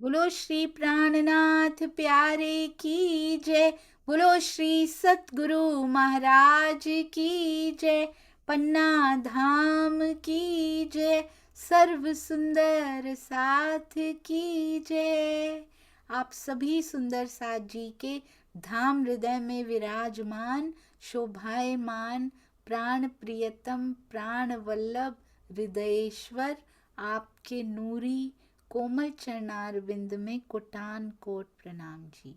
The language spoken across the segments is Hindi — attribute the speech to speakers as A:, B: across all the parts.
A: बोलो श्री प्राणनाथ प्यारे की जय। बोलो श्री सतगुरु महाराज की जय। पन्ना धाम की जय। सर्व सुंदर साथ की जय। आप सभी सुंदर साथ जी के धाम हृदय में विराजमान शोभायमान प्राण प्रियतम प्राण वल्लभ हृदयेश्वर आपके नूरी कोमल चरणार विंद में कोटान कोट प्रणाम जी।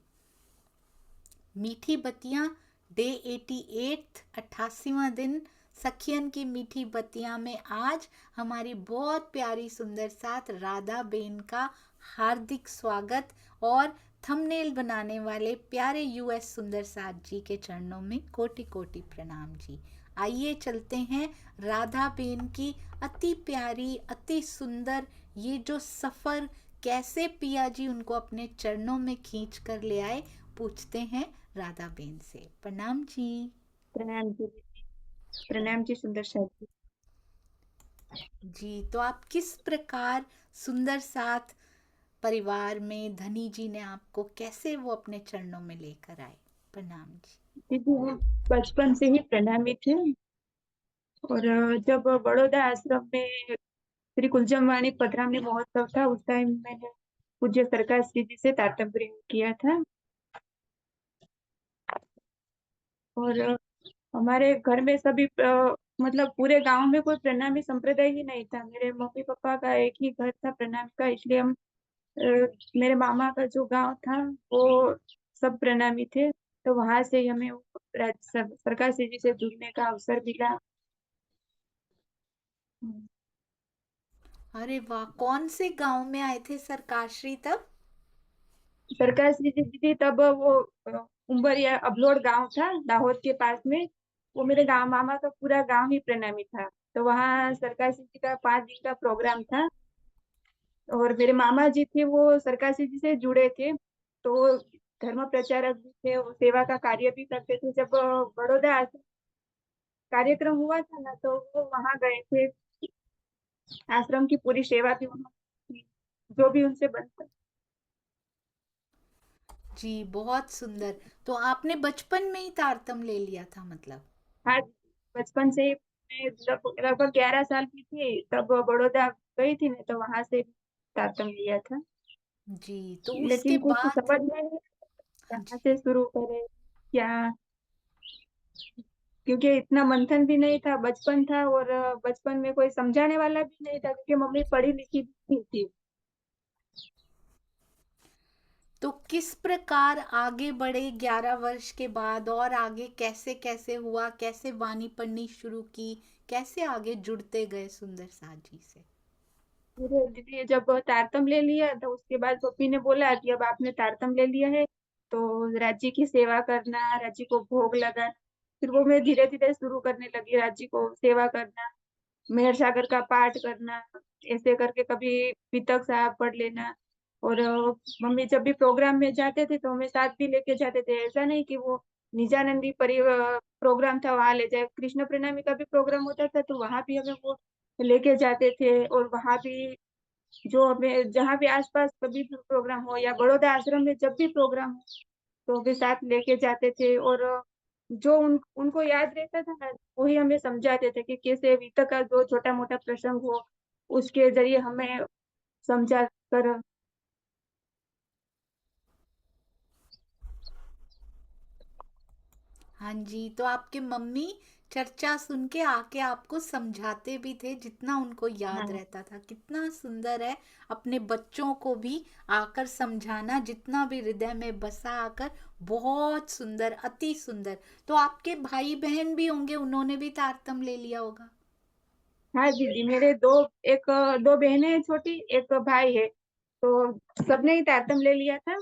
A: मीठी बत्तियां डे 88 88वां दिन सखियन की मीठी बत्तियां में आज हमारी बहुत प्यारी सुंदर साथ राधा बेन का हार्दिक स्वागत और थंबनेल बनाने वाले प्यारे यूएस सुंदर साथ जी के चरणों में कोटि कोटि प्रणाम जी। आइए चलते हैं राधा बेन की अति प्यारी अति सुंदर ये जो सफर कैसे पिया जी उनको अपने चरणों में खींच कर ले आए, पूछते हैं राधा बेन से। प्रणाम जी।
B: प्रणाम जी दीदी। प्रणाम जी सुंदर साथ जी।
A: जी तो आप किस प्रकार सुंदर साथ परिवार में धनी जी ने आपको कैसे वो अपने चरणों में लेकर आए? प्रणाम जी।
B: दीदी वो बचपन से ही प्रणामी थे। और जब बड़ौदा आश्रम में श्री कुलजम वाणी पधरामणी महोत्सव था उस टाइम मैंने पूज्य सरकार श्री जी से तारतम्य किया था। और हमारे घर में सभी मतलब पूरे गांव में कोई प्रणामी संप्रदाय ही नहीं था। मेरे मम्मी पापा का एक ही घर था प्रणामी का, इसलिए हम मेरे मामा का जो गांव था वो सब प्रणामी थे। तो वहां से ही हमें वो सरकार से जी से जुड़ने का अवसर मिला।
A: अरे वाह, कौन से गांव में आए थे सरकाश्री तब?
B: सरकार से जी थी तब वो उम्बरिया अबलोड गांव था दाहोद के पास में। वो मेरे गांव मामा का पूरा गांव ही प्रणामी था। तो वहाँ सरकार से जी का 5 दिन का प्रोग्राम था। और मेरे मामा जी थे वो सरकार से जी से जुड़े थे, तो वो धर्म प्रचारक भी थे, वो सेवा का कार्य भी करते थे। जब बड़ौदा कार्यक्रम हुआ था ना तो वो वहां गए थे। आश्रम की पूरी सेवा भी उन्होंने की, जो भी उनसे बनता।
A: जी बहुत सुंदर। तो आपने बचपन में ही तारतम ले लिया था मतलब?
B: हाँ, बचपन से ही मैं लगभग 11 साल की थी तब बड़ौदा गई थी ना, तो वहां से तारतम लिया था।
A: जी तो उसके
B: लेकिन कुछ
A: बाद।
B: समझ में नहीं
A: हाँ
B: कहाँ
A: जी।
B: से शुरू करें क्या, क्योंकि इतना मंथन भी नहीं था, बचपन था। और बचपन में कोई समझाने वाला भी नहीं था क्योंकि मम्मी पढ़ी लिखी भी नहीं थी।
A: तो किस प्रकार आगे बढ़े 11 वर्ष के बाद, और आगे कैसे कैसे हुआ, कैसे वाणी पढ़नी शुरू की, कैसे आगे जुड़ते गए सुंदर साथ जी से?
B: फिर दीदी जब तारतम ले लिया तो उसके बाद पप्पी ने बोला कि अब आपने तारतम ले लिया है तो राज्य की सेवा करना, राज्य को भोग लगाना। फिर वो मैं धीरे धीरे शुरू करने लगी राज्य को सेवा करना, मेहर सागर का पाठ करना। ऐसे करके कभी पितक साहब पढ़ लेना। और मम्मी जब भी प्रोग्राम में जाते थे तो हमें साथ भी लेके जाते थे। ऐसा नहीं कि वो निजानंदी प्रोग्राम था वहां ले जाए, कृष्ण प्रणामी का भी प्रोग्राम होता था तो वहां भी हमें वो लेके जाते थे। और वहां भी जो हमें जहाँ भी आसपास कभी भी प्रोग्राम हो या बड़ौदा आश्रम में जब भी प्रोग्राम हो तो भी साथ लेके जाते थे। और जो उनको याद रहता था ना वही हमें समझाते थे कि कैसे वित्त का जो छोटा मोटा प्रसंग हो उसके जरिए हमें समझा कर।
A: हाँ जी, तो आपके मम्मी चर्चा सुन के आके आपको समझाते भी थे जितना उनको याद
B: हाँ
A: रहता था। कितना सुंदर है अपने बच्चों को भी आकर समझाना, जितना भी हृदय में बसा आकर। बहुत सुंदर, अति सुंदर। तो आपके भाई बहन भी होंगे, उन्होंने भी तारतम ले लिया होगा?
B: हाँ दीदी, मेरे दो बहनें हैं छोटी, एक भाई है। तो सबने ही तारतम ले लिया था।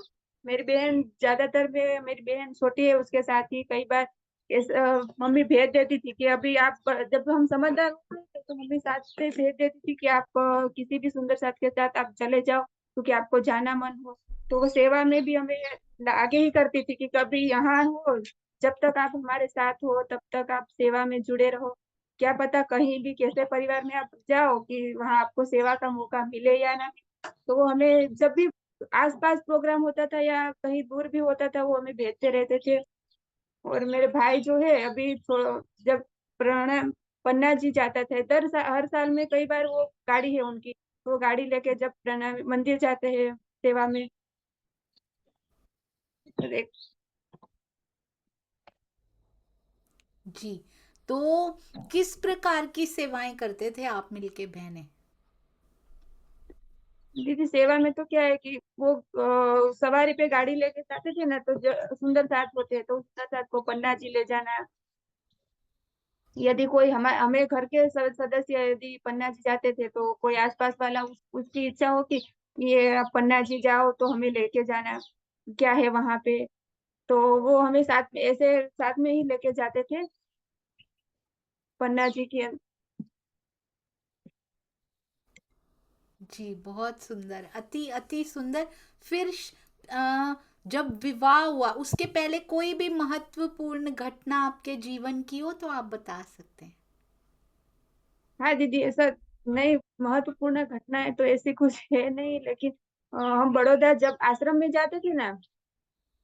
B: मेरी बहन ज्यादातर में, मेरी बहन छोटी है उसके साथ ही कई बार मम्मी भेज देती थी कि अभी आप जब हम समझदार हो गए तो मम्मी साथ से भेज देती थी कि आप किसी भी सुंदर साथ के साथ आप चले जाओ क्योंकि आपको जाना मन हो। तो वो सेवा में भी हमें आगे ही करती थी कि कभी यहाँ हो, जब तक आप हमारे साथ हो तब तक आप सेवा में जुड़े रहो। क्या पता कहीं भी कैसे परिवार में आप जाओ कि वहां आपको सेवा का मौका मिले या ना। तो वो हमें जब भी आस-पास प्रोग्राम होता था या कहीं दूर भी होता था, वो हमें भेजते रहते थे। और मेरे भाई जो है अभी जब प्रणाम पन्ना जी जाता था, हर साल में कई बार वो गाड़ी है उनकी, तो वो गाड़ी लेके जब प्रणाम मंदिर जाते हैं सेवा में। एक
A: जी। तो किस प्रकार की सेवाएं करते थे आप मिलके बहनें?
B: दीदी सेवा में तो क्या है कि वो सवारी पे गाड़ी लेके जाते थे ना, तो सुंदर साथ होते हैं, तो सुंदर साथ को पन्ना जी ले जाना। यदि कोई हमें घर के सदस्य यदि पन्ना जी जाते थे, तो कोई आसपास वाला उसकी इच्छा हो कि ये आप पन्ना जी जाओ तो हमें लेके जाना, क्या है वहां पे, तो वो हमें साथ में ऐसे साथ में ही लेके जाते थे पन्ना जी की।
A: जी, बहुत सुंदर, अति अति सुंदर। फिर जब विवाह हुआ उसके पहले कोई भी महत्वपूर्ण घटना आपके जीवन की हो तो आप बता सकते हैं।
B: हाँ दीदी, ऐसा नहीं, महत्वपूर्ण घटना है तो ऐसी कुछ है नहीं, लेकिन हम बड़ौदा जब आश्रम में जाते थे ना,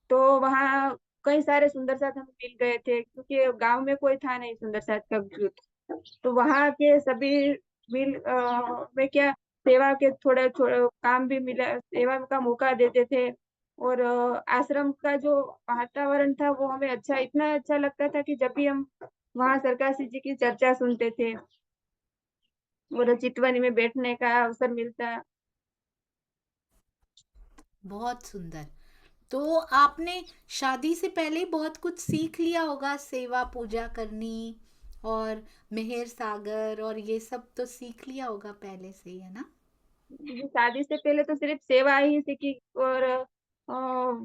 B: तो वहाँ कई सारे सुंदर साथ हमें मिल गए थे, क्योंकि गांव में कोई था नहीं सुंदर साथ का ग्रुप। तो वहाँ के सभी में क्या सेवा के थोड़े थोड़े काम भी मिला, सेवा का मौका देते थे। और आश्रम का जो वातावरण था वो हमें अच्छा, इतना अच्छा लगता था कि जब भी हम वहाँ सरकाशी जी की चर्चा सुनते थे और चितवनी में बैठने का अवसर मिलता।
A: बहुत सुंदर। तो आपने शादी से पहले ही बहुत कुछ सीख लिया होगा, सेवा पूजा करनी और मेहर सागर और ये सब तो सीख लिया होगा पहले से ही, है ना?
B: मुझे शादी से पहले तो सिर्फ सेवा ही सीखी, और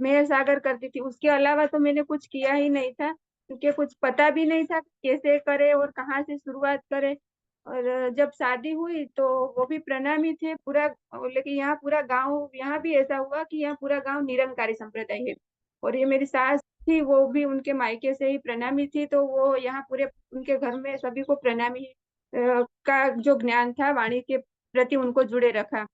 B: मेहर सागर करती थी, उसके अलावा तो मैंने कुछ किया ही नहीं था, क्योंकि कुछ पता भी नहीं था कैसे करे और कहाँ से शुरुआत करे। और जब शादी हुई तो वो भी प्रणामी थे पूरा, लेकिन यहाँ पूरा गांव, यहाँ भी ऐसा हुआ कि यहाँ पूरा गांव निरंकारी संप्रदाय है। और ये मेरी सास थी, वो भी उनके मायके से ही प्रणामी थी, तो वो यहाँ पूरे उनके घर में सभी को प्रणामी का जो ज्ञान था वाणी के प्रति उनको जुड़े रखा।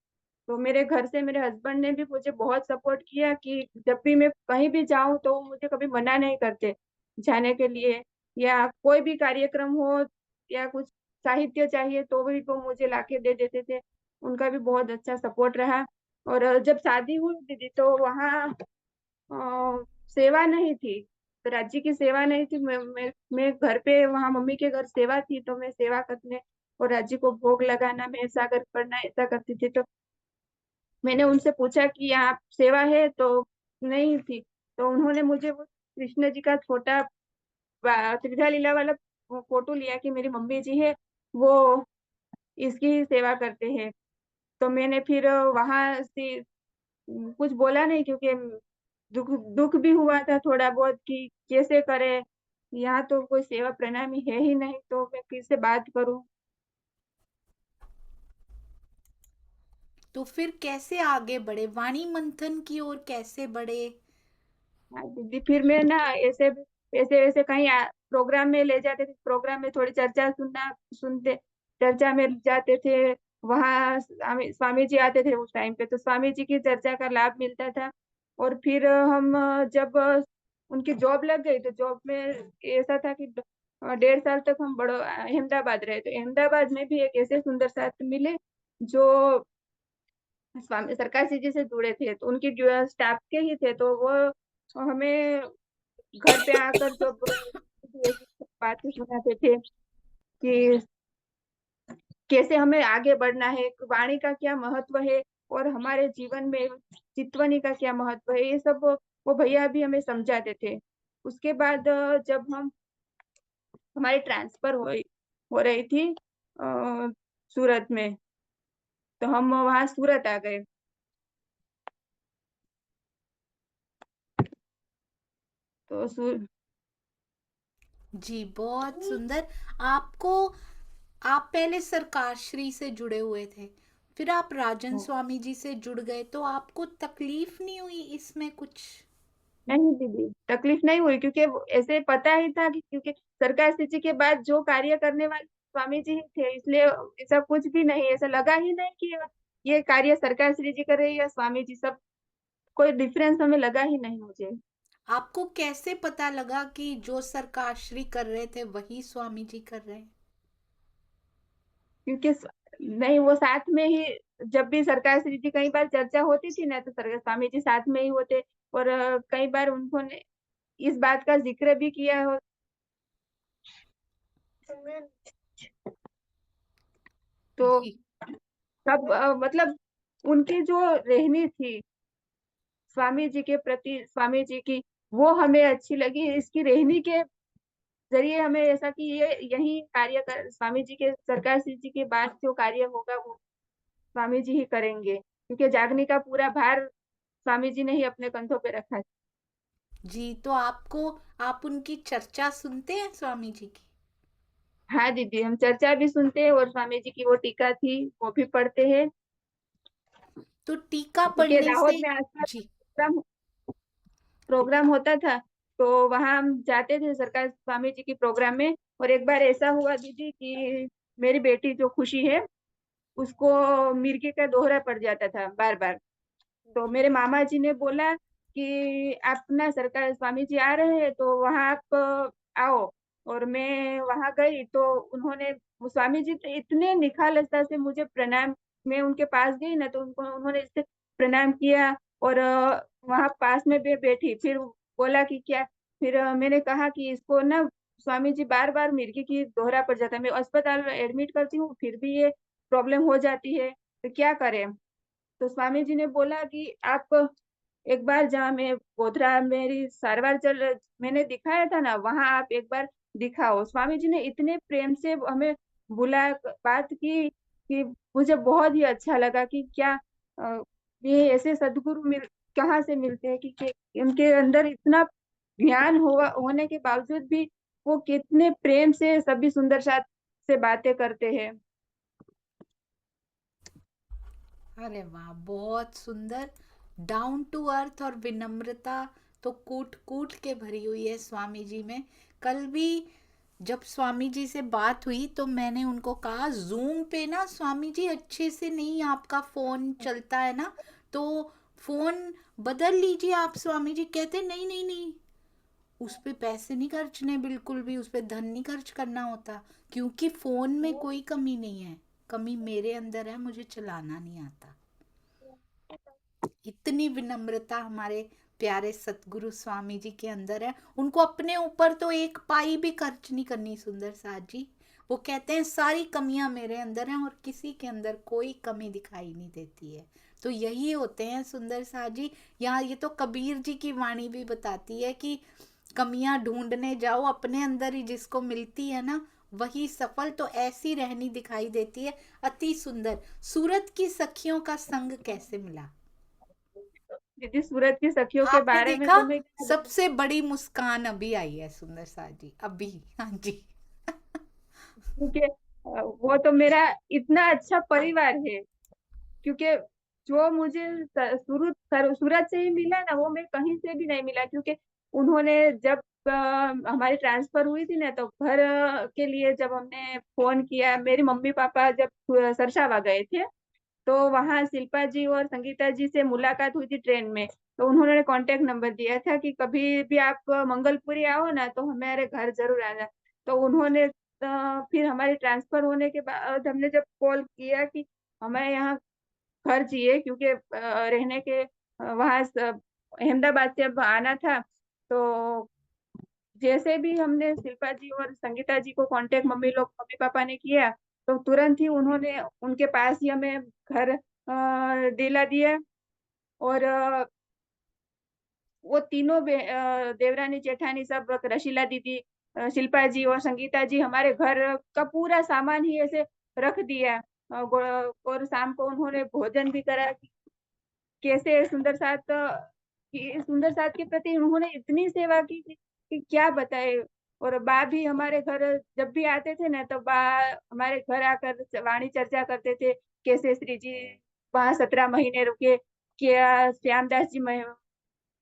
B: तो मेरे घर से मेरे हस्बैंड ने भी मुझे बहुत सपोर्ट किया कि जब भी मैं कहीं भी जाऊं तो वो मुझे कभी मना नहीं करते जाने के लिए, या कोई भी कार्यक्रम हो या कुछ साहित्य चाहिए तो भी वो मुझे लाके दे देते थे। उनका भी बहुत अच्छा सपोर्ट रहा। और जब शादी हुई दीदी, तो वहाँ सेवा नहीं थी, तो राज्य की सेवा नहीं थी। मैं घर पे, वहाँ मम्मी के घर सेवा थी, तो मैं सेवा करने और राज्य को भोग लगाना, मैं सागर पढ़ना ऐसा करती थी। तो मैंने उनसे पूछा कि यहाँ सेवा है, तो नहीं थी। तो उन्होंने मुझे वो कृष्ण जी का छोटा त्रिधा लीला वाला वो फोटो लिया कि मेरी मम्मी जी है, वो इसकी सेवा करते हैं। तो मैंने फिर वहां से कुछ बोला नहीं, क्योंकि दुख दुख भी हुआ था थोड़ा बहुत कि कैसे करे, यहाँ तो कोई सेवा प्रणामी है ही नहीं, तो मैं किससे बात करूं।
A: तो फिर कैसे आगे बढ़े, वाणी मंथन की ओर कैसे बढ़े?
B: हाँ दीदी, फिर मैं ना ऐसे ऐसे ऐसे कहीं प्रोग्राम में ले जाते थे, प्रोग्राम में थोड़ी चर्चा सुनते, चर्चा में जाते थे। वहाँ स्वामी जी आते थे उस टाइम पे, तो स्वामी जी की चर्चा का लाभ मिलता था। और फिर हम जब उनकी जॉब लग गई, तो जॉब में ऐसा था कि 1.5 साल तक हम बड़ो अहमदाबाद रहे, तो अहमदाबाद में भी एक ऐसे सुंदर साथ मिले जो स्वामी सरकार जी से जुड़े थे, तो उनकी स्टाफ के ही थे, तो वो हमें घर पे आकर जब बातें सुनाते थे कि कैसे हमें आगे बढ़ना है, वाणी का क्या महत्व है, और हमारे जीवन में चितवनी का क्या महत्व है, ये सब वो भैया भी हमें समझाते थे। उसके बाद जब हम हमारी ट्रांसफर हो रही थी सूरत में, तो हम वहाँ सूरत आ गए। तो
A: जी, बहुत सुंदर। आपको, आप पहले सरकार श्री से जुड़े हुए थे, फिर आप राजन स्वामी जी से जुड़ गए, तो आपको तकलीफ नहीं हुई इसमें कुछ?
B: नहीं दीदी, तकलीफ नहीं हुई, क्योंकि ऐसे पता ही था कि क्योंकि सरकार स्थिति के बाद जो कार्य करने वाले स्वामी जी ही थे, इसलिए ऐसा कुछ भी नहीं, ऐसा लगा ही नहीं कि ये कार्य सरकार श्री जी कर रही है या स्वामी जी। सब कोई डिफरेंस हमें लगा ही नहीं मुझे।
A: आपको कैसे पता लगा कि जो सरकाश्री कर रहे थे वही स्वामी जी कर रहे हैं?
B: क्योंकि नहीं, वो साथ में ही, जब भी सरकार श्री जी कई बार चर्चा होती थी ना, तो सरकार स्वामी जी साथ में ही होते। और कई बार उन्होंने इस बात का जिक्र भी किया हो। तो
A: जी।
B: तब मतलब उनकी जो रहनी थी स्वामी जी के प्रति, स्वामी जी की, वो हमें अच्छी लगी। इसकी रहनी के जरिए हमें ऐसा कि ये यही कार्य कर, स्वामी जी के, सरकार श्री जी के बाद जो कार्य होगा वो स्वामी जी ही करेंगे, क्योंकि जागने का पूरा भार स्वामी जी ने ही अपने कंधों पे रखा है।
A: जी, तो आप उनकी चर्चा सुनते हैं स्वामी जी की?
B: हाँ दीदी, हम चर्चा भी सुनते हैं और स्वामी जी की वो टीका थी वो भी पढ़ते हैं।
A: तो टीका
B: क्योंकि
A: पढ़ने
B: दाहोद
A: से।
B: में आसपास
A: जी।
B: प्रोग्राम प्रोग्राम होता था, तो वहां हम जाते थे सरकार स्वामी जी की प्रोग्राम में। और एक बार ऐसा हुआ दीदी कि मेरी बेटी जो खुशी है, उसको मिर्गी का दोहरा पड़ जाता था बार बार। तो मेरे मामा जी ने बोला कि आप ना, सरकार स्वामी जी आ रहे हैं तो वहां आप आओ। और मैं वहां गई तो उन्होंने, वो स्वामी जी तो इतने निखालसता से मुझे प्रणाम, मैं उनके पास गई ना तो उनको, उन्होंने इससे प्रणाम किया। और वहां पास में भी बैठी, फिर बोला कि क्या। फिर मैंने कहा कि इसको ना स्वामी जी बार बार मिर्गी की दोहरा पड़ जाता है, मैं अस्पताल में एडमिट करती हूँ फिर भी ये प्रॉब्लम हो जाती है, तो क्या करें। तो स्वामी जी ने बोला कि आप एक बार, जहाँ मैं गोधरा मेरी सारवार चल मैंने दिखाया था ना, वहां आप एक बार दिखाओ। स्वामी जी ने इतने प्रेम से हमें बुला बात की कि मुझे बहुत ही अच्छा लगा कि क्या अ, ये ऐसे सदगुरु मिल कहाँ से मिलते हैं कि इनके अंदर इतना ज्ञान हुआ होने के बावजूद भी वो कितने प्रेम से सभी सुंदर साथ से बातें करते हैं।
A: अरे वाह, बहुत सुंदर। डाउन टू अर्थ और विनम्रता तो कूट कूट के भरी हुई है स्वामी जी में। कल भी जब स्वामी जी से बात हुई तो मैंने उनको कहा, जूम पे ना स्वामी जी अच्छे से नहीं आपका फोन चलता है ना, तो फोन बदल लीजिए आप। स्वामी जी कहते नहीं नहीं नहीं, उस पे पैसे नहीं खर्चने, बिल्कुल भी उस पे धन नहीं खर्च करना होता, क्योंकि फोन में कोई कमी नहीं है, कमी मेरे अंदर है, मुझे चलाना नहीं आता। इतनी विनम्रता हमारे प्यारे सतगुरु स्वामी जी के अंदर है। उनको अपने ऊपर तो एक पाई भी खर्च नहीं करनी सुंदर साथ जी। वो कहते हैं सारी कमियां मेरे अंदर हैं और किसी के अंदर कोई कमी दिखाई नहीं देती है। तो यही होते हैं सुंदर साथ जी। यहाँ ये तो कबीर जी की वाणी भी बताती है कि कमियां ढूंढने जाओ, अपने अंदर ही जिसको मिलती है ना वही सफल। तो ऐसी रहनी दिखाई देती है। अति सुंदर। सूरत की सखियों का संग कैसे मिला?
B: दीदी, सूरत की सखियों के
A: आपने
B: बारे में
A: देखा,
B: तो मैं क्या बताऊं।
A: सबसे बड़ी मुस्कान अभी आई है सुंदर सा जी, अभी। हाँ जी।
B: क्योंकि वो तो मेरा इतना अच्छा परिवार है। क्योंकि जो मुझे सूरत से ही मिला ना, वो मैं कहीं से भी नहीं मिला। क्योंकि उन्होंने जब हमारी ट्रांसफर हुई थी ना, तो घर के लिए जब हमने फोन किया, मेरे मम्मी पापा जब सरसावा गए थे, तो वहां शिल्पा जी और संगीता जी से मुलाकात हुई थी ट्रेन में। तो उन्होंने कांटेक्ट नंबर दिया था कि कभी भी आप मंगलपुरी आओ ना तो हमारे घर जरूर आना। तो उन्होंने फिर हमारी ट्रांसफर होने के बाद हमने जब कॉल किया कि हमें यहाँ घर चाहिए, क्योंकि रहने के वहाँ अहमदाबाद से अब आना था। तो जैसे भी हमने शिल्पा जी और संगीता जी को कांटेक्ट मम्मी पापा ने किया, तो तुरंत ही उन्होंने उनके पास ही हमें घर दिला दिया। और वो तीनों देवरानी जेठानी सब, रशीला दीदी, शिल्पा जी और संगीता जी, हमारे घर का पूरा सामान ही ऐसे रख दिया। और शाम को उन्होंने भोजन भी करा। कैसे सुंदर साथ के प्रति उन्होंने इतनी सेवा की कि क्या बताए। और बा भी हमारे घर जब भी आते थे ना, तो बा हमारे घर आकर वाणी चर्चा करते थे, कैसे श्री जी वहाँ 17 महीने रुके, क्या श्यामदास जी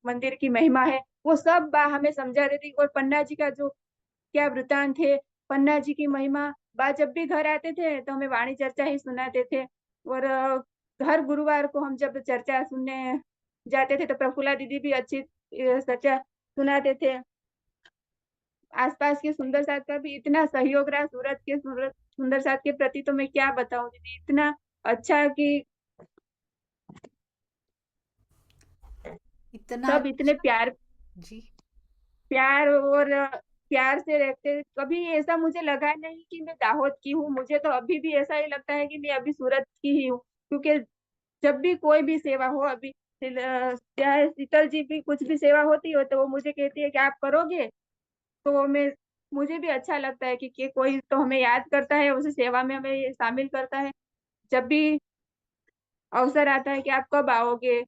B: मंदिर की महिमा है, वो सब बा हमें समझा देती। और पन्ना जी का जो क्या वृतांत है, पन्ना जी की महिमा, बा जब भी घर आते थे तो हमें वाणी चर्चा ही सुनाते थे। और हर गुरुवार को हम जब चर्चा सुनने जाते थे तो प्रफुल्ला दीदी भी अच्छी सच्चा सुनाते थे। आसपास के सुंदर साथ का भी इतना सहयोग रहा, सूरत के सुंदर साथ के प्रति तो मैं क्या बताऊं दीदी, इतना अच्छा कि
A: इतना
B: सब इतने
A: अच्छा।
B: प्यार
A: जी।
B: प्यार और प्यार से रहते। कभी ऐसा मुझे लगा नहीं कि मैं दाहोद की हूँ, मुझे तो अभी भी ऐसा ही लगता है कि मैं अभी सूरत की ही हूँ। क्योंकि जब भी कोई भी सेवा हो, अभी चाहे शीतल जी भी कुछ भी सेवा होती हो तो वो मुझे कहती है कि आप करोगे, तो वो मैं मुझे भी अच्छा लगता है कि कोई तो हमें याद करता है, उस सेवा में हमें ये शामिल करता है। जब भी अवसर आता है कि आप कब आओगे,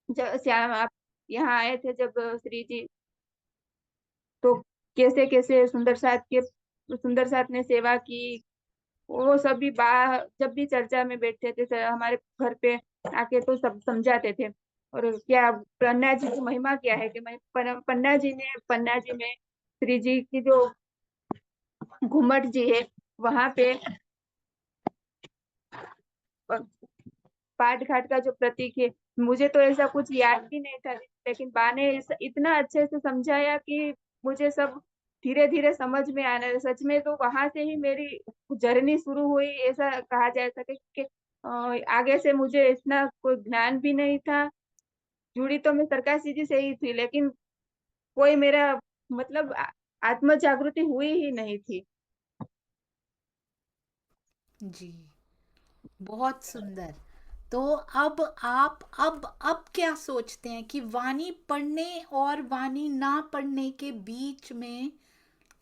B: जब श्याम आप यहाँ आए थे जब श्री जी, तो कैसे कैसे सुंदर साथ ने सेवा की, वो सभी जब भी चर्चा में बैठते थे सर हमारे घर पे आके तो सब समझाते थे। और क्या पन्ना जी की महिमा क्या है कि मैं पन्ना जी में श्री जी की जो घुमट जी है वहां पे पाट घाट का जो प्रतीक है, मुझे तो ऐसा कुछ याद भी नहीं था, लेकिन बा ने इतना अच्छे से समझाया कि मुझे सब धीरे धीरे समझ में आने लगा। सच में तो वहां से ही मेरी जर्नी शुरू हुई, ऐसा कहा जा सके कि आगे से मुझे इतना कोई ज्ञान भी नहीं था। जुड़ी तो मैं सरकार जी से ही थी, लेकिन कोई मेरा मतलब आत्म जागृति हुई ही नहीं थी।
A: जी, बहुत सुंदर। तो अब आप अब क्या सोचते हैं कि वाणी पढ़ने और वाणी ना पढ़ने के बीच में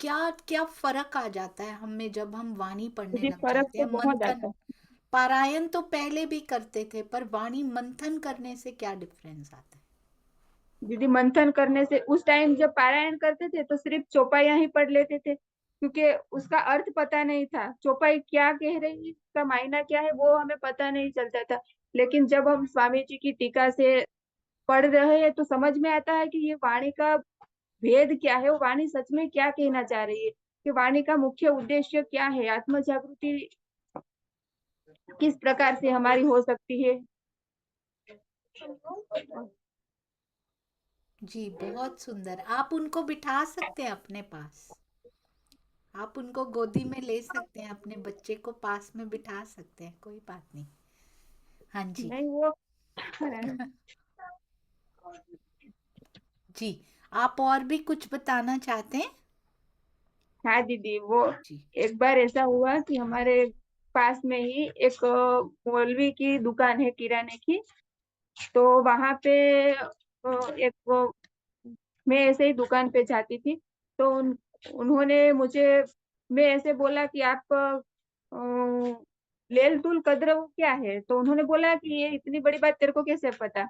A: क्या क्या फर्क आ जाता है हमें जब हम वाणी पढ़ने
B: जी
A: लग
B: फर्क
A: जाते
B: तो
A: हैं?
B: बहुत
A: मंथन,
B: आता है।
A: पारायण तो पहले भी करते थे, पर वाणी मंथन करने से क्या डिफरेंस आता है?
B: दीदी मंथन करने से उस टाइम जब पारायण करते थे तो सिर्फ चौपाइयां ही पढ़ लेते थे, क्योंकि उसका अर्थ पता नहीं था, चौपाई क्या कह रही है, इसका मायना क्या है वो हमें पता नहीं चलता था। लेकिन जब हम स्वामी जी की टीका से पढ़ रहे हैं तो समझ में आता है कि ये वाणी का भेद क्या है, वो वाणी सच में क्या कहना चाह रही है, कि वाणी का मुख्य उद्देश्य क्या है, आत्म जागृति किस प्रकार से हमारी हो सकती है।
A: जी, बहुत सुंदर। आप उनको बिठा सकते हैं अपने पास, आप उनको गोदी में ले सकते हैं, अपने बच्चे को पास में बिठा सकते हैं, कोई बात नहीं। हाँ जी।
B: नहीं वो
A: जी, आप और भी कुछ बताना चाहते हैं?
B: हाँ दीदी, वो
A: जी।
B: एक बार ऐसा हुआ कि हमारे पास में ही एक मौलवी की दुकान है किराने की। तो वहां पे एक मैं ऐसे ही दुकान पे जाती थी, तो उन्होंने मुझे, मैं ऐसे बोला कि आप लेल तुल कद्र वो क्या है, तो उन्होंने बोला कि ये इतनी बड़ी बात तेरे को कैसे पता।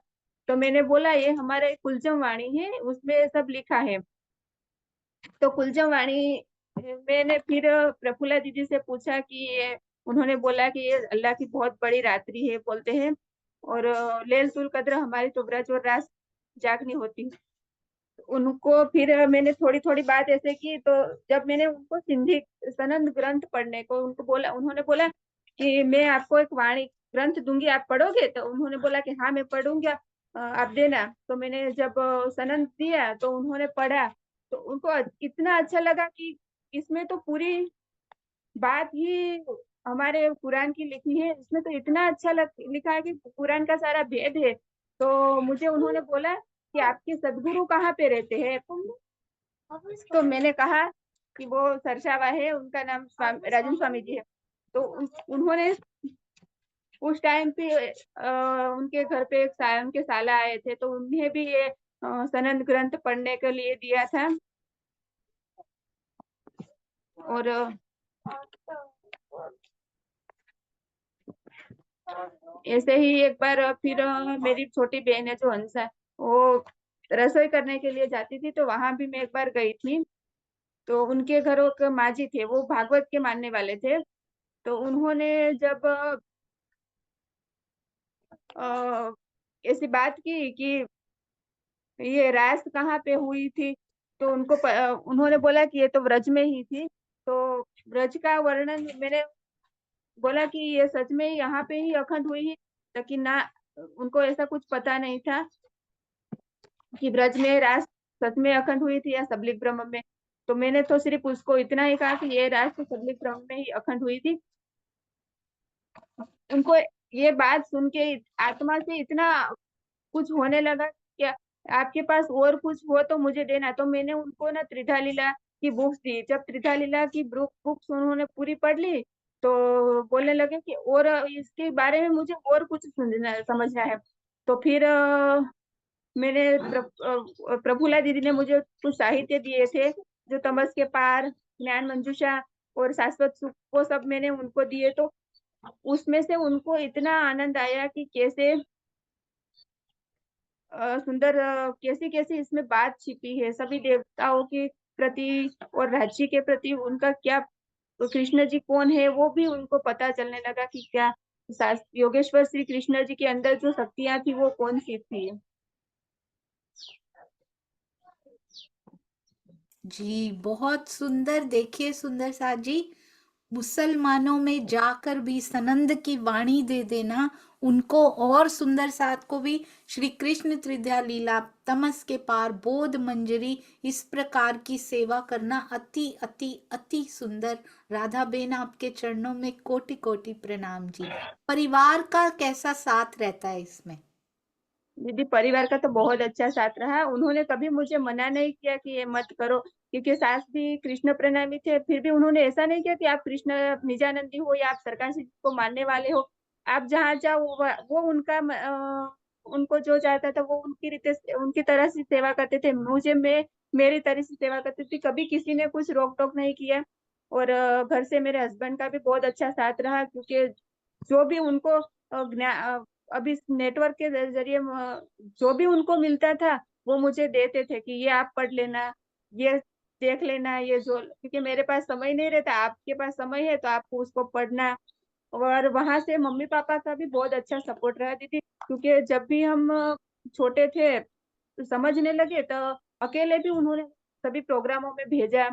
B: तो मैंने बोला ये हमारे कुलचम वाणी है, उसमें सब लिखा है। तो कुलजम वाणी मैंने फिर प्रफुल्ला दीदी से पूछा कि ये, उन्होंने बोला कि ये अल्लाह की बहुत बड़ी रात्रि है बोलते हैं, और लैलतुल कद्र हमारी तो ब्रज और रात जागनी होती है। उनको फिर मैंने थोड़ी थोड़ी बात ऐसे की, तो जब मैंने उनको सिंधी सनंद ग्रंथ पढ़ने को उनको बोला, उन्होंने बोला कि मैं आपको एक वाणी ग्रंथ दूंगी, आप पढ़ोगे, तो उन्होंने बोला कि हाँ मैं पढ़ूंगा, आप देना। तो मैंने जब सनंद दिया तो उन्होंने पढ़ा, तो उनको इतना अच्छा लगा कि इसमें तो पूरी बात ही हमारे कुरान की लिखी है, इसमें तो इतना अच्छा लिखा है कि कुरान का सारा भेद है। तो मुझे उन्होंने बोला कि आपके सदगुरु कहाँ पे रहते हैं, तो मैंने कहा कि वो सरसावा है, उनका नाम राजन स्वामी जी है। तो उन्होंने उस टाइम पे उनके घर पे उनके साला आए थे, तो उन्हें भी ये सनंद ग्रंथ पढ़ने के लिए दिया था। और ऐसे ही एक बार फिर मेरी छोटी बहन है जो हंसा, वो रसोई करने के लिए जाती थी, तो वहां भी मैं एक बार गई थी। तो उनके घर एक माँ जी थे, वो भागवत के मानने वाले थे। तो उन्होंने जब अ, ऐसी बात की कि ये रास कहाँ पे हुई थी, तो उन्होंने बोला कि ये तो व्रज में ही थी। तो व्रज का वर्णन मैंने बोला कि ये सच में यहाँ पे ही अखंड हुई है, लेकिन ना, उनको ऐसा कुछ पता नहीं था कि ब्रज में रास सच में अखंड हुई थी या सबलिक ब्रह्म में। तो मैंने तो सिर्फ उसको इतना ही कहा कि ये रास तो सबलिक ब्रह्म में ही अखंड हुई थी। उनको ये बात सुन के आत्मा से इतना कुछ होने लगा क्या, आपके पास और कुछ हो तो मुझे देना। तो मैंने उनको ना त्रिधा लीला की बुक्स दी। जब त्रिधा लीला की बुक्स उन्होंने पूरी पढ़ ली तो बोलने लगे कि और इसके बारे में मुझे और कुछ समझना है। तो फिर मैंने प्रफुल्ला दीदी ने मुझे कुछ साहित्य दिए थे, जो तमस के पार, ज्ञान मंजूषा और शाश्वत सुख, वो सब मैंने उनको दिए। तो उसमें से उनको इतना आनंद आया कि कैसे सुंदर, कैसी कैसी इसमें बात छिपी है सभी देवताओं के प्रति और राज्य के प्रति उनका क्या, तो कृष्ण जी कौन है वो भी उनको पता चलने लगा कि क्या योगेश्वर श्री कृष्ण जी के अंदर जो शक्तियां थी वो कौन सी थी।
A: जी बहुत सुंदर। देखिए सुंदर साथ जी, मुसलमानों में जाकर भी सनंद की वाणी दे देना, उनको और सुंदर साथ को भी श्री कृष्ण त्रिद्या लीला, तमस के पार, बोध मंजरी, इस प्रकार की सेवा करना अति अति अति सुंदर। राधा बेन आपके चरणों में कोटि कोटि प्रणाम जी। परिवार का कैसा साथ रहता है इसमें?
B: दीदी परिवार का तो बहुत अच्छा साथ रहा। उन्होंने कभी मुझे मना नहीं किया कि ये मत करो, क्योंकि सास भी कृष्ण प्रेमी थे। फिर भी उन्होंने ऐसा नहीं किया कि आप कृष्ण निजानंदी हो या आप सरकार सिंह को मानने वाले हो, आप जहाँ जाओ वो उनका उनको जो चाहता था वो उनकी रीते उनकी तरह से सेवा करते थे। मुझे मैं मेरी तरह से सेवा करती थी, कभी किसी ने कुछ रोक टोक नहीं किया। और घर से मेरे हस्बैंड का भी बहुत अच्छा साथ रहा, क्योंकि जो भी उनको अब इस नेटवर्क के जरिए जो भी उनको मिलता था वो मुझे देते थे कि ये आप पढ़ लेना, ये देख लेना, ये जो, क्योंकि मेरे पास समय नहीं रहता, आपके पास समय है तो आपको उसको पढ़ना। और वहां से मम्मी पापा का भी बहुत अच्छा सपोर्ट रहा दीदी, क्योंकि जब भी हम छोटे थे तो समझने लगे तो अकेले भी उन्होंने सभी प्रोग्रामों में भेजा।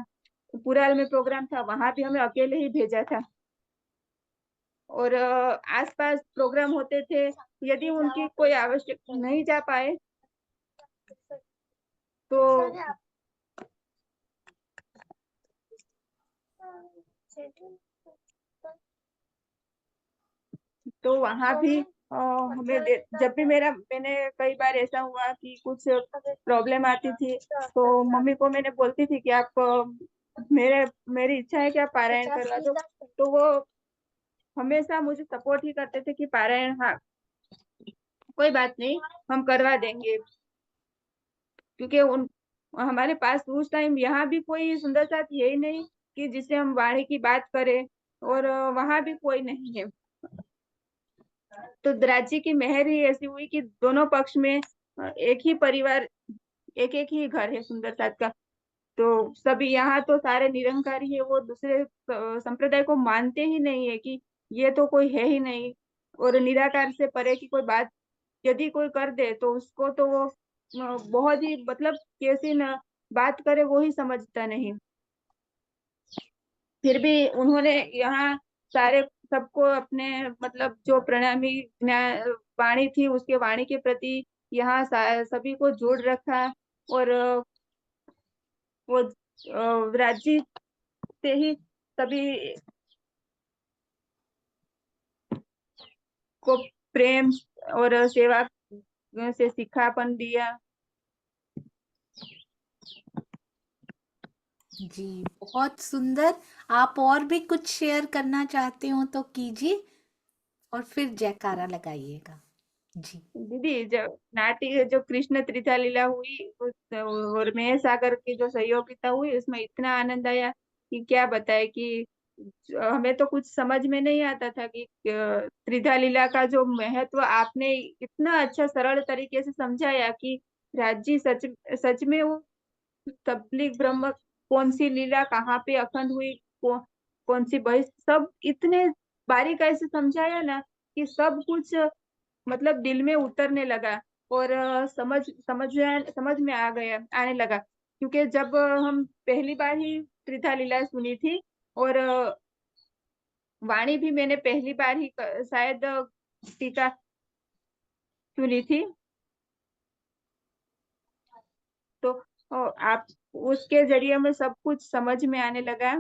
B: पुराल में प्रोग्राम था, वहां भी हमें अकेले ही भेजा था। और आसपास प्रोग्राम होते थे, यदि उनकी कोई आवश्यक नहीं जा पाए तो वहां भी जब भी मैंने कई बार ऐसा हुआ कि कुछ प्रॉब्लम आती थी तो मम्मी को मैंने बोलती थी कि आप मेरी इच्छा है कि आप पारायण करवा दो। तो वो हमेशा मुझे सपोर्ट ही करते थे कि पारायण, हाँ कोई बात नहीं, हम करवा देंगे। क्योंकि उन हमारे पास उस टाइम यहाँ भी कोई सुंदर साथ है ही नहीं कि जिससे हम वाणी की बात करें, और वहां भी कोई नहीं है। तो राज्य की मेहर ही ऐसी हुई कि दोनों पक्ष में एक ही परिवार, एक एक ही घर है सुंदर साथ का। तो सभी यहाँ तो सारे निरंकारी है, वो दूसरे संप्रदाय को मानते ही नहीं है कि ये तो कोई है ही नहीं। और निराकार से परे की कोई बात यदि कोई कर दे तो उसको तो वो बहुत ही मतलब कैसी न बात करे वो ही समझता नहीं। फिर भी उन्होंने यहाँ सारे सबको अपने मतलब जो प्रणामी वाणी थी उसके वाणी के प्रति यहाँ सभी को जोड़ रखा। और वो राज्य से ही सभी को प्रेम और सेवा से सिखापन दिया।
A: जी बहुत सुंदर। आप और भी कुछ शेयर करना चाहते हो तो कीजिए, और फिर जयकारा लगाइएगा जी।
B: दीदी जब नाट्य जो कृष्ण त्रिथा लीला हुई और महेश सागर की जो सहयोगिता हुई उसमें इतना आनंद आया कि क्या बताए कि हमें तो कुछ समझ में नहीं आता था कि त्रिधा लीला का जो महत्व आपने इतना अच्छा सरल तरीके से समझाया कि राज्य सच सच में वो तबलीग ब्रह्म कौन सी लीला कहाँ पे अखंड हुई, कौन सी बहिष, सब इतने बारीकाई से समझाया ना कि सब कुछ मतलब दिल में उतरने लगा। और समझ में आ गया, आने लगा। क्योंकि जब हम पहली बार ही त्रिधा लीला सुनी थी, और वाणी भी मैंने पहली बार ही शायद टीका सुनी थी। तो आप उसके जरिए में सब कुछ समझ में आने लगा।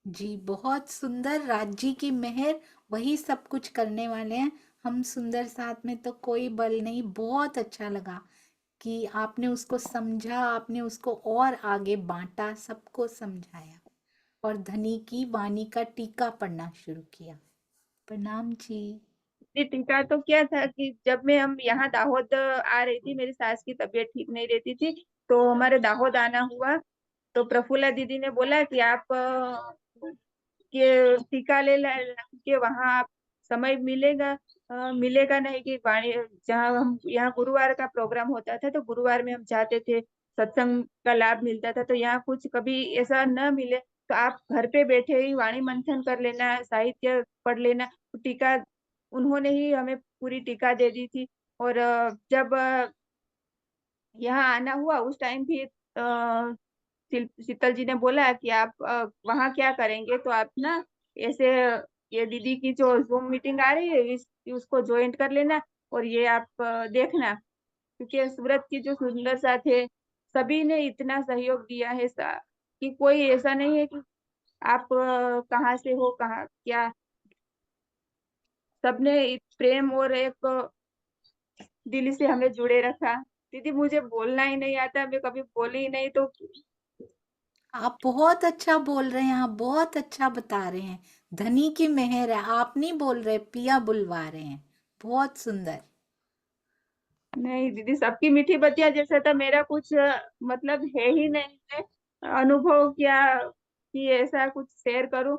A: जी बहुत सुंदर। राज्य की मेहर, वही सब कुछ करने वाले हैं। हम सुंदर साथ में तो कोई बल नहीं। बहुत अच्छा लगा कि आपने उसको समझा, आपने उसको और आगे बांटा, सबको समझाया और धनी की वाणी का टीका पढ़ना शुरू किया। प्रणाम जी।
B: ये टीका तो क्या था कि जब मैं हम यहाँ दाहोद आ रही थी, मेरी सास की तबीयत ठीक नहीं रहती थी, तो हमारे दाहोद आना हुआ। तो प्रफुल्ला दीदी ने बोला कि आप ये टीका ले के वहां आप समय मिलेगा। मिलेगा नहीं कि वाणी, जहाँ हम यहाँ गुरुवार का प्रोग्राम होता था तो गुरुवार में हम जाते थे, सत्संग का लाभ मिलता था। तो यहाँ कुछ कभी ऐसा न मिले तो आप घर पे बैठे ही वाणी मंथन कर लेना, साहित्य पढ़ लेना। तो टीका उन्होंने ही हमें पूरी टीका दे दी थी। और जब यहाँ आना हुआ उस टाइम भी शीतल जी ने बोला कि आप वहाँ क्या करेंगे, तो आप ना ऐसे ये दीदी की जो जूम मीटिंग आ रही है उसको ज्वाइन कर लेना, और ये आप देखना। क्योंकि सूरत की जो सुंदर साथ है, सभी ने इतना सहयोग दिया है कि कोई ऐसा नहीं है कि आप कहाँ से हो, कहाँ क्या। सबने प्रेम और एक दिल से हमें जुड़े रखा। दीदी मुझे बोलना ही नहीं आता, मैं कभी बोली ही नहीं, तो
A: आप बहुत अच्छा बोल रहे हैं, आप बहुत अच्छा बता रहे हैं। धनी की मेहर है, आप नहीं बोल रहे, पिया बुलवा रहे हैं। बहुत सुंदर।
B: नहीं दीदी, सबकी मीठी बतिया जैसा था मेरा कुछ मतलब है ही नहीं है। अनुभव क्या कि ऐसा कुछ शेयर करूं।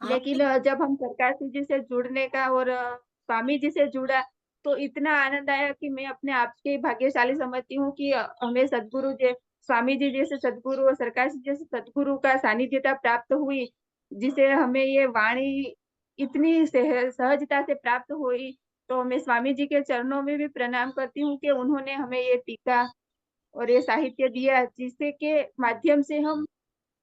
B: लेकिन
A: आपने
B: जब हम सरकार जी से जुड़ने का और स्वामी जी से जुड़ा, तो इतना आनंद आया कि मैं अपने आप के भाग्यशाली समझती हूँ कि हमें सदगुरु जी, स्वामी जी जैसे सदगुरु और सरकार जी जैसे सदगुरु का सानिध्यता प्राप्त हुई, जिसे हमें ये वाणी इतनी सहजता से प्राप्त हुई। तो मैं स्वामी जी के चरणों में भी प्रणाम करती हूँ कि उन्होंने हमें ये टीका और ये साहित्य दिया, जिससे के माध्यम से हम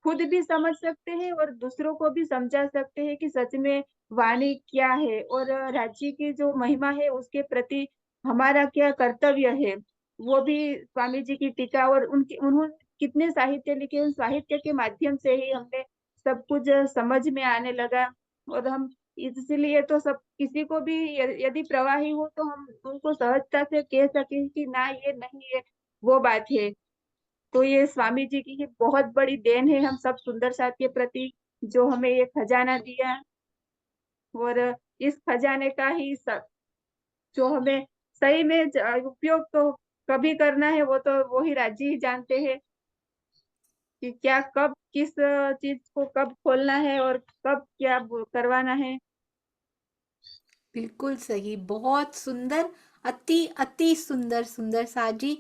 B: खुद भी समझ सकते हैं और दूसरों को भी समझा सकते हैं कि सच में वाणी क्या है, और राज्य की जो महिमा है उसके प्रति हमारा क्या कर्तव्य है। वो भी स्वामी जी की टीका और उनके उन्होंने कितने साहित्य लिखे, उन साहित्य के माध्यम से ही हमने सब कुछ समझ में आने लगा। और हम इसलिए तो सब किसी को भी यदि प्रवाही हो तो हम उनको सहजता से कह सके कि ना ये नहीं है, वो बात है। तो ये स्वामी जी की ही बहुत बड़ी देन है हम सब सुंदर साथ के प्रति, जो हमें ये खजाना दिया। और इस खजाने का ही सब जो हमें सही में उपयोग तो कभी करना है, वो तो वो ही राज्य ही जानते हैं कि क्या कब किस चीज को कब खोलना है और कब क्या करवाना है।
A: बिल्कुल सही, बहुत सुंदर। अति अति सुंदर सुंदर साजी।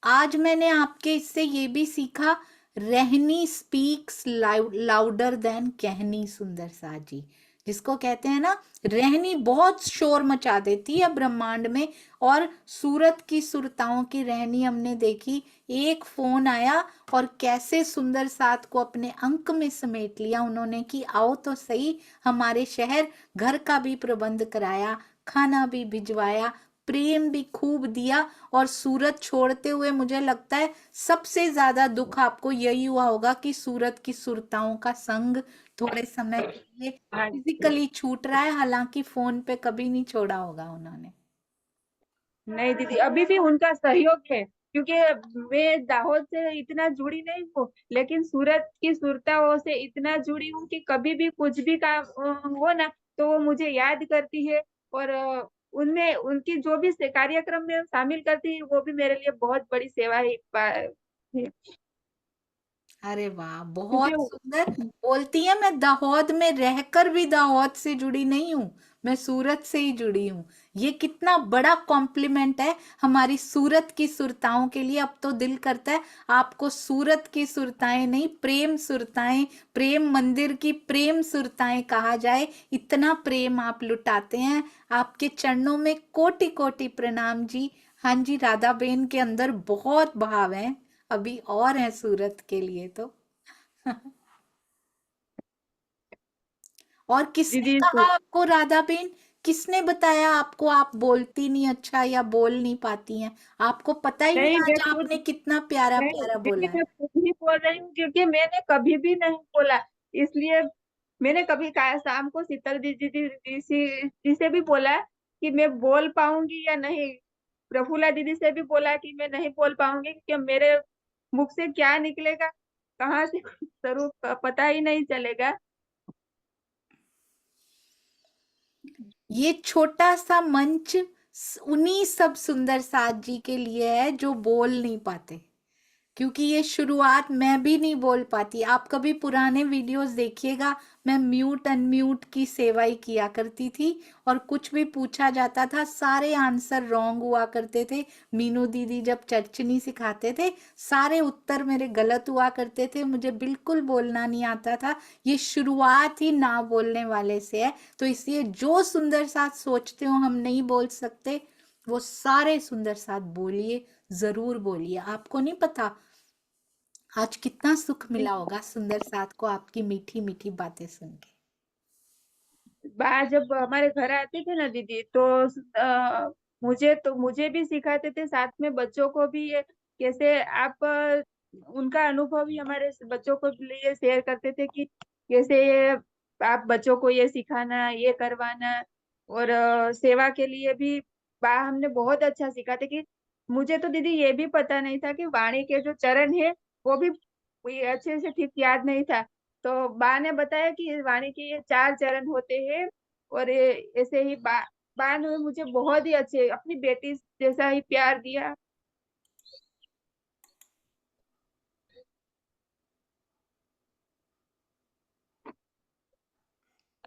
A: आज मैंने आपके इससे ये भी सीखा, रहनी स्पीक्स लाउडर देन कहनी। सुंदर साजी, जिसको कहते हैं ना, रहनी बहुत शोर मचा देती है ब्रह्मांड में, और सूरत की सुरताओं की रहनी हमने देखी। एक फोन आया और कैसे सुंदर साथ को अपने अंक में समेट लिया उन्होंने कि आओ तो सही हमारे शहर। घर का भी प्रबंध कराया, खाना भी भिजवाया, प्रेम भी खूब दिया। और सूरत छोड़ते हुए मुझे लगता है सबसे ज्यादा दुख आपको यही हुआ होगा कि सूरत की सुरताओं का संग थोड़े समय के लिए
B: हाँ,
A: फिजिकली छूट रहा है, हालांकि फोन पे कभी नहीं छोड़ा होगा उन्होंने।
B: नहीं दीदी, अभी भी उनका सहयोग है, क्योंकि मैं दाहोद से इतना जुड़ी नहीं हूँ, लेकिन सूरत की सुरताओं से इतना जुड़ी हूँ कि कभी भी कुछ भी काम हो ना, तो वो मुझे याद करती है। और उनमें उनकी जो भी कार्यक्रम में शामिल करती है, वो भी मेरे लिए बहुत बड़ी सेवा है।
A: अरे वाह,
B: क्योंकि
A: बहुत सुंदर। बोलती है मैं दाहोद में रहकर भी दाहोद से जुड़ी नहीं हूँ, मैं सूरत से ही जुड़ी हूँ। ये कितना बड़ा कॉम्प्लीमेंट है हमारी सूरत की सुरताओं के लिए। अब तो दिल करता है आपको सूरत की सुरताएं नहीं, प्रेम सुरताएं, प्रेम मंदिर की प्रेम सुरताएं कहा जाए। इतना प्रेम आप लुटाते हैं। आपके चरणों में कोटि कोटि प्रणाम जी। हाँ जी, राधा बेन के अंदर बहुत भाव है, अभी और है सूरत के लिए तो। और किसने
B: दीदी
A: कहा आपको राधा बेन, किसने बताया आपको आप बोलती नहीं अच्छा या बोल नहीं पाती हैं? आपको पता ही नहीं
B: नहीं, मैं
A: आज
B: खुद
A: आपने कितना प्यारा
B: नहीं
A: प्यारा
B: दीदी,
A: बोला है।
B: मैं खुद ही बोल रही हूँ क्योंकि मैंने कभी भी नहीं बोला। इसलिए मैंने कभी कहा, शाम को शीतल दीदी दीदी से भी बोला कि मैं बोल पाऊंगी या नहीं। प्रफुल्ला दीदी से भी बोला कि मैं नहीं बोल पाऊंगी क्योंकि मेरे मुख से क्या निकलेगा, कहाँ से शुरू पता ही नहीं चलेगा।
A: ये छोटा सा मंच उन्हीं सब सुंदर साथ जी के लिए है जो बोल नहीं पाते, क्योंकि ये शुरुआत मैं भी नहीं बोल पाती। आप कभी पुराने वीडियोस देखिएगा, मैं म्यूट अनम्यूट की सेवा ही किया करती थी, और कुछ भी पूछा जाता था सारे आंसर रॉन्ग हुआ करते थे। मीनू दीदी जब चर्चनी सिखाते थे सारे उत्तर मेरे गलत हुआ करते थे, मुझे बिल्कुल बोलना नहीं आता था। ये शुरुआत ही ना बोलने वाले से है, तो इसलिए जो सुंदर साथ सोचते हो हम नहीं बोल सकते, वो सारे सुंदर साथ बोलिए, जरूर बोलिए। आपको नहीं पता आज कितना सुख मिला होगा सुंदर साथ को आपकी मीठी मीठी बातें सुन के।
B: बा जब हमारे घर आते थे ना दीदी, तो मुझे भी सिखाते थे, साथ में बच्चों को भी। ये कैसे आप उनका अनुभव भी हमारे बच्चों को लिए शेयर करते थे कि कैसे ये आप बच्चों को ये सिखाना, ये करवाना। और सेवा के लिए भी बा हमने बहुत अच्छा सिखाते कि मुझे तो दीदी ये भी पता नहीं था कि वाणी के जो चरण है वो भी ये अच्छे से ठीक याद नहीं था। तो बा ने बताया कि वाणी के ये 4 चरण होते हैं। और ये ऐसे ही बा ने मुझे बहुत ही अच्छे, अपनी बेटी जैसा ही प्यार दिया।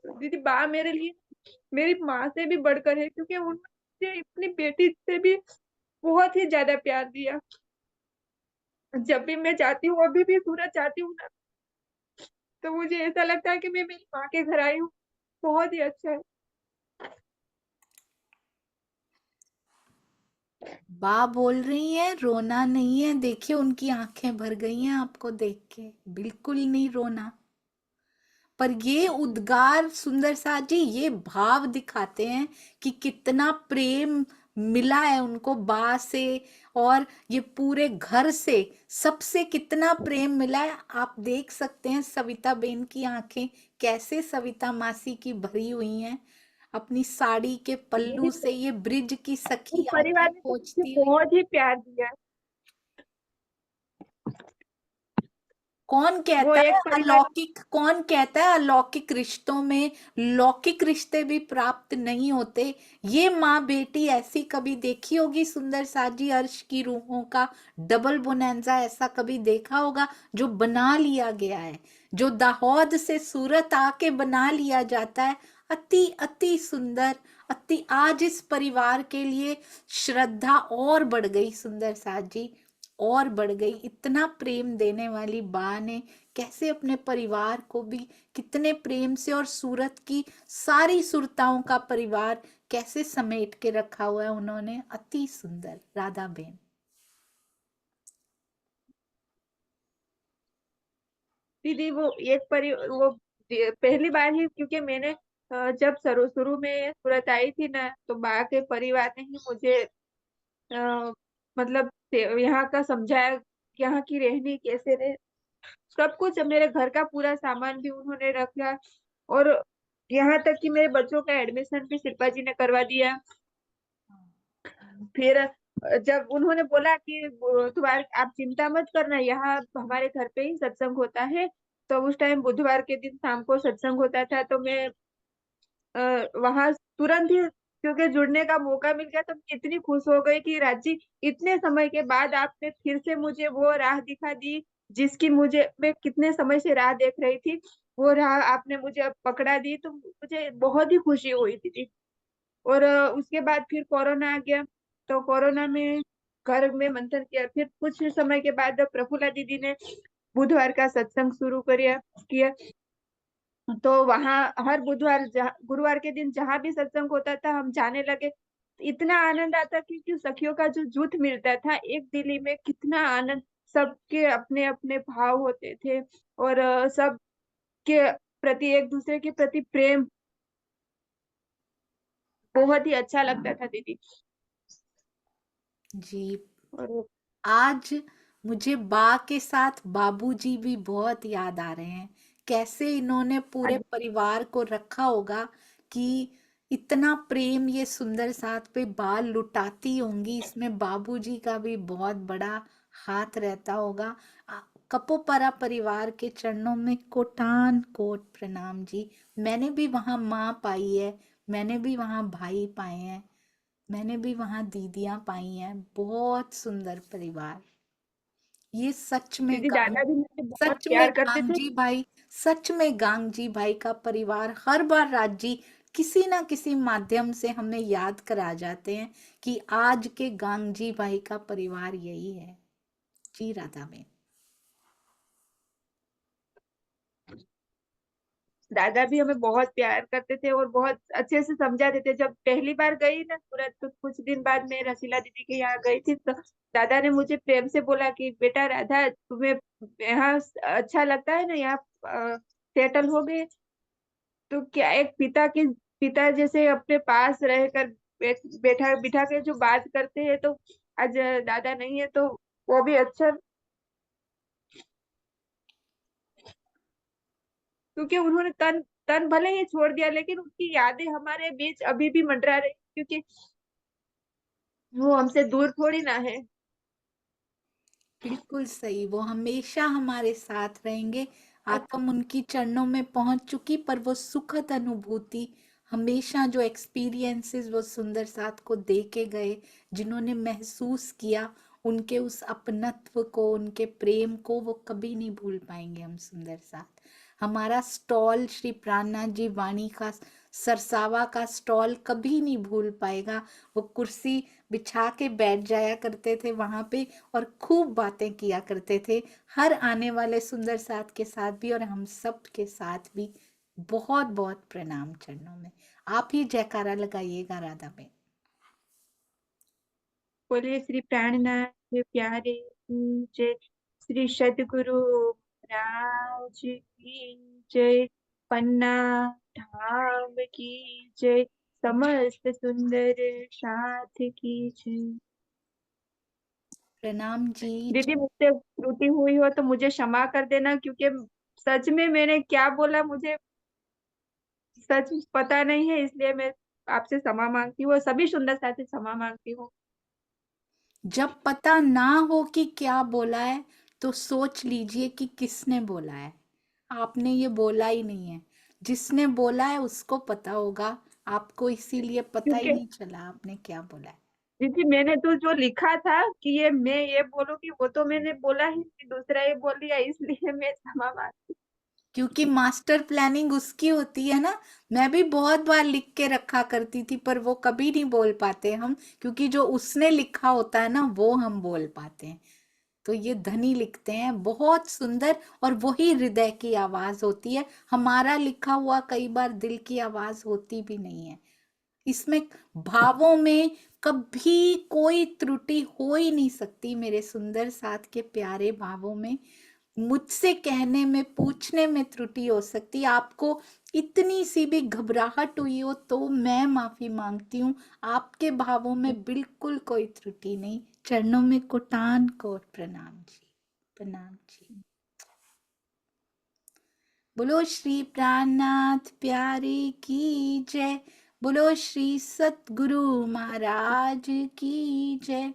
B: दीदी बा मेरे लिए मेरी माँ से भी बढ़कर है, क्योंकि उन्होंने मुझे अपनी बेटी से भी बहुत ही ज्यादा प्यार दिया। जब भी मैं जाती हूँ, अभी भी सूरत जाती हूँ ना, तो मुझे ऐसा लगता है कि मैं मेरी माँ के घर आई हूँ। बहुत ही अच्छा है।
A: बा बोल रही है रोना नहीं है, देखिए उनकी आंखें भर गई हैं आपको देख के, बिल्कुल नहीं रोना। पर ये उद्गार सुंदर साथ जी ये भाव दिखाते हैं कि कितना प्रेम मिला है उनको बा से, और ये पूरे घर से सबसे कितना प्रेम मिला है। आप देख सकते हैं सविता बेन की आंखें कैसे सविता मासी की भरी हुई हैं, अपनी साड़ी के
B: दीदी
A: पल्लू से ये ब्रिज की
B: पूरे
A: सखी आंखें
B: परिवार ने तो मुझे
A: पोंछती हुई।
B: बहुत ही प्यार दिया। वो एक परिवार।
A: कौन कहता है अलौकिक रिश्तों में लौकिक रिश्ते भी प्राप्त नहीं होते? ये माँ बेटी ऐसी कभी देखी होगी सुंदर साजी अर्श की रूहों का डबल बोनेंजा ऐसा कभी देखा होगा जो बना लिया गया है, जो दाहोद से सूरत आके बना लिया जाता है। अति अति सुंदर, अति आज इस परिवार के लिए श्रद्धा और बढ़ गई सुंदर साजी, और बढ़ गई। इतना प्रेम देने वाली बा ने कैसे अपने परिवार को भी कितने प्रेम से, और सूरत की सारी सुरताओं का परिवार कैसे समेट के रखा हुआ है उन्होंने। अति सुंदर राधा बेन।
B: दीदी वो पहली बार ही, क्योंकि मैंने जब शुरू शुरू में सूरत आई थी ना, तो बा के परिवार ने ही मुझे मतलब यहाँ का समझाया कि यहाँ की रहनी कैसे रहे। सब कुछ, मेरे घर का पूरा सामान भी उन्होंने रखा। और यहाँ तक कि मेरे बच्चों का एडमिशन भी शिल्पा जी ने करवा दिया। फिर जब उन्होंने बोला कि तुम्हारे आप चिंता मत करना, यहाँ हमारे घर पे ही सत्संग होता है। तो उस टाइम बुधवार के दिन शाम को सत्संग होता था, तो मैं वहां तुरंत ही, क्योंकि जुड़ने का मौका मिल गया, तो मैं इतनी खुश हो गई कि राजी, इतने समय के बाद आपने फिर से मुझे वो राह दिखा दी जिसकी मैं कितने समय से राह देख रही थी। वो राह आपने मुझे अब पकड़ा दी, तो मुझे बहुत ही खुशी हुई थी। और उसके बाद फिर कोरोना आ गया। तो कोरोना में घर में मंथन किया। फिर कुछ समय के बाद प्रफुल्ला दीदी ने बुधवार का सत्संग शुरू किया। तो वहां हर बुधवार गुरुवार के दिन जहां भी सत्संग होता था हम जाने लगे। इतना आनंद आता कि सखियों का जो जुट मिलता था एक दिल्ली में, कितना आनंद। सबके अपने अपने भाव होते थे। और सबके प्रति एक दूसरे के प्रति प्रेम बहुत ही अच्छा लगता था दीदी।
A: जी।
B: और
A: आज मुझे बा के साथ बाबूजी भी बहुत याद आ रहे हैं। कैसे इन्होंने पूरे
B: आज
A: परिवार को रखा होगा कि इतना प्रेम ये सुंदर साथ पे बा लुटाती होंगी, इसमें बाबूजी का भी बहुत बड़ा हाथ रहता होगा। कपोपरा परिवार के चरणों में कोटान कोट प्रणाम जी। मैंने भी वहां माँ पाई है, मैंने भी वहां भाई पाए हैं, मैंने भी वहां दीदियां पाई हैं। बहुत सुंदर परिवार। ये
B: दीदी दादा भी मुझे बहुत
A: सच में
B: प्यार करते थे।
A: गांगजी भाई, सच में गांगजी भाई का परिवार हर बार राजी किसी ना किसी माध्यम से हमें याद करा जाते हैं कि आज के गांगजी भाई का परिवार यही है। जी राधा में।
B: दादा भी हमें बहुत प्यार करते थे और बहुत अच्छे से समझाते थे। जब पहली बार गई ना सूरत, तो कुछ दिन बाद मैं रसीला दीदी के यहाँ गई थी, तो दादा ने मुझे प्रेम से बोला कि बेटा राधा, तुम्हें यहाँ अच्छा लगता है ना, यहाँ सेटल हो गए तो क्या एक पिता जैसे अपने पास रहकर बैठा बिठा के जो बात करते हैं, तो आज दादा नहीं है तो वो भी अच्छा, क्योंकि उन्होंने तन तन भले ही छोड़ दिया, लेकिन उनकी यादें हमारे बीच अभी भी मंडरा रही, क्योंकि वो हमसे दूर थोड़ी ना है।
A: बिल्कुल सही, वो हमेशा हमारे साथ रहेंगे। आत्म उनकी चरणों में पहुंच चुकी, पर वो सुखद अनुभूति हमेशा, जो एक्सपीरियंसेस वो सुंदर साथ को दे के गए, जिन्होंने महसूस किया, उनके उस अपनत्व को, उनके प्रेम को वो कभी नहीं भूल पाएंगे हम सुंदर साथ। हमारा स्टॉल श्री प्राणनाथ जी वाणी का, सरसावा का स्टॉल कभी नहीं भूल पाएगा। वो कुर्सी बिछा के बैठ जाया करते थे वहां पे और खूब बातें किया करते थे, हर आने वाले सुंदर साथ के साथ भी और हम सब के साथ भी। बहुत बहुत प्रणाम चरणों में। आप ही जयकारा लगाइएगा राधा में।
B: बोलिए श्री प्राणनाथ प्यारे की जय, श्री सदगुरु महाराज की जय, पन्ना धाम की जय, समस्त सुंदर साथ की जय।
A: प्रणाम जी।
B: दीदी मुझसे त्रुटि हुई हो तो मुझे क्षमा कर देना, क्योंकि सच में मैंने क्या बोला मुझे सच पता नहीं है, इसलिए मैं आपसे क्षमा मांगती हूँ और सभी सुंदर साथी क्षमा मांगती हूँ।
A: जब पता ना हो कि क्या बोला है, तो सोच लीजिए कि किसने बोला है। आपने ये बोला ही नहीं है, जिसने बोला है उसको पता होगा। आपको इसीलिए पता ही
B: क्योंकि
A: नहीं चला आपने क्या बोला है।
B: दीदी मैंने तो जो लिखा था कि ये मैं ये बोलूंगी, वो तो मैंने बोला ही नहीं, दूसरा ये बोल दिया, इसलिए मैं क्षमा मांगती
A: क्योंकि मास्टर प्लानिंग उसकी होती है ना। मैं भी बहुत बार लिख के रखा करती थी, पर वो कभी नहीं बोल पाते हम, क्योंकि जो उसने लिखा होता है ना वो हम बोल पाते हैं। तो ये धनी लिखते हैं बहुत सुंदर, और वही हृदय की आवाज होती है। हमारा लिखा हुआ कई बार दिल की आवाज होती भी नहीं है। इसमें भावों में कभी कोई त्रुटि हो ही नहीं सकती। मेरे सुंदर साथ के प्यारे भावों में मुझसे कहने में, पूछने में त्रुटि हो सकती है। आपको इतनी सी भी घबराहट हुई हो तो मैं माफी मांगती हूँ। आपके भावों में बिल्कुल कोई त्रुटि नहीं। चरणों में कोटान कोट प्रणाम जी। प्रणाम जी। बोलो श्री प्राणनाथ प्यारे की जय। बोलो श्री सतगुरु महाराज की जय।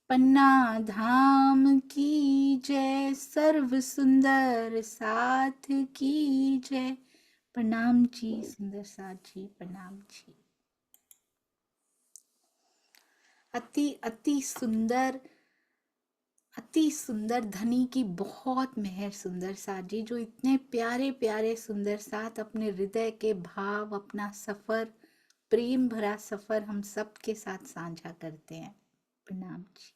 A: पन्ना धाम की जय। सर्व सुंदर साथ की जय। प्रणाम जी सुंदर साथ जी, प्रणाम जी। अति अति सुंदर, अति सुंदर धनी की बहुत मेहर सुंदर साथ जी, जो इतने प्यारे प्यारे सुंदर साथ अपने हृदय के भाव, अपना सफर, प्रेम भरा सफर हम सब के साथ साझा करते हैं। प्रणाम जी।